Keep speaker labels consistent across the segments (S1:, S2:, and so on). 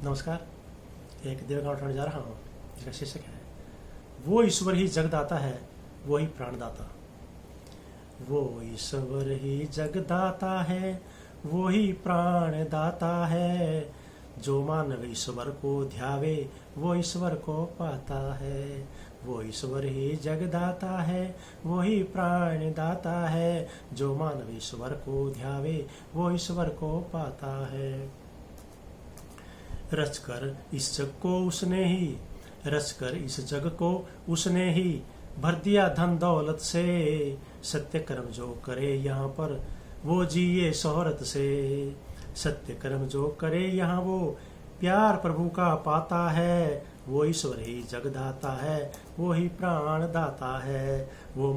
S1: नमस्कार। एक देवगांव उठाने जा रहा हूँ जिसका शीर्षक है वो ईश्वर ही जगदाता है, वो ही प्राणदाता। वो ईश्वर ही जगदाता है, वो ही प्राणदाता है। जो मानव ईश्वर को ध्यावे वो ईश्वर को पाता है। वो ईश्वर ही जगदाता है, वो ही प्राणदाता है। जो मानव ईश्वर को ध्यावे वो ईश्वर को पाता है। रचकर इस जग को उसने ही, रचकर इस जग को उसने ही भर दिया धन दौलत से। सत्य कर्म जो करे यहाँ पर वो जिए शोहरत से। सत्य कर्म जो करे यहाँ वो प्यार प्रभु का पाता है। वो ईश्वर ही जगदाता है, वो ही प्राण दाता है। वो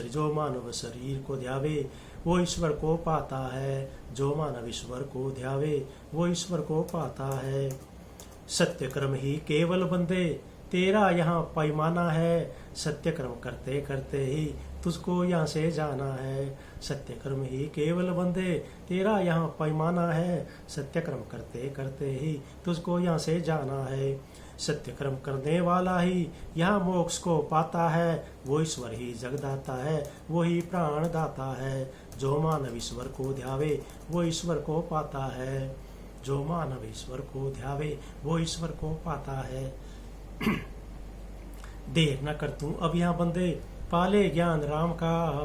S1: जो मानव शरीर को ध्यावे वो ईश्वर को पाता है। जो मानव ईश्वर को ध्यावे वो ईश्वर को पाता है। सत्य कर्म ही केवल बंदे तेरा यहाँ पैमाना है। सत्य कर्म करते करते ही तुझको यहाँ से जाना है। सत्य कर्म ही केवल बंदे तेरा यहाँ पैमाना है। सत्य कर्म करते करते ही तुझको यहाँ से जाना है। सत्य कर्म करने वाला ही यहाँ मोक्ष को पाता है। वो ईश्वर ही जगदाता है, वो ही प्राण दाता है। जो मानव ईश्वर को ध्यावे वो ईश्वर को पाता है। जो मानव ईश्वर को ध्यावे वो ईश्वर को पाता है। देर न कर तू अब यहाँ बंदे पाले ज्ञान राम का।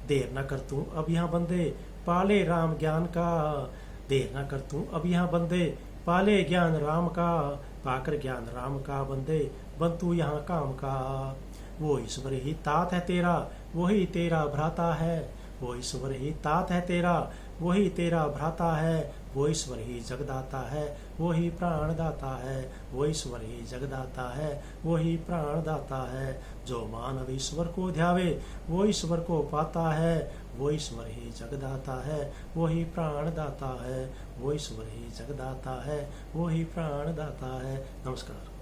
S1: देर न कर तू अब यहाँ बंदे पाले राम ज्ञान का। देर न कर तू अब यहाँ बंदे पाले ज्ञान राम का। पाकर ज्ञान राम का बंदे बन तू यहाँ काम का। वो ईश्वर ही तात है तेरा, वही तेरा भ्राता है। वो ईश्वर ही तात है तेरा, वही तेरा भ्राता है। वो ईश्वर ही जगदाता है, वो ही प्राणदाता है। वो ईश्वर ही जगदाता है, वो ही प्राणदाता है। जो मानव ईश्वर को ध्यावे वो ईश्वर को पाता है। वो ईश्वर ही जगदाता है, वो ही प्राणदाता है। वो ईश्वर ही जगदाता है, वो ही प्राणदाता है। नमस्कार।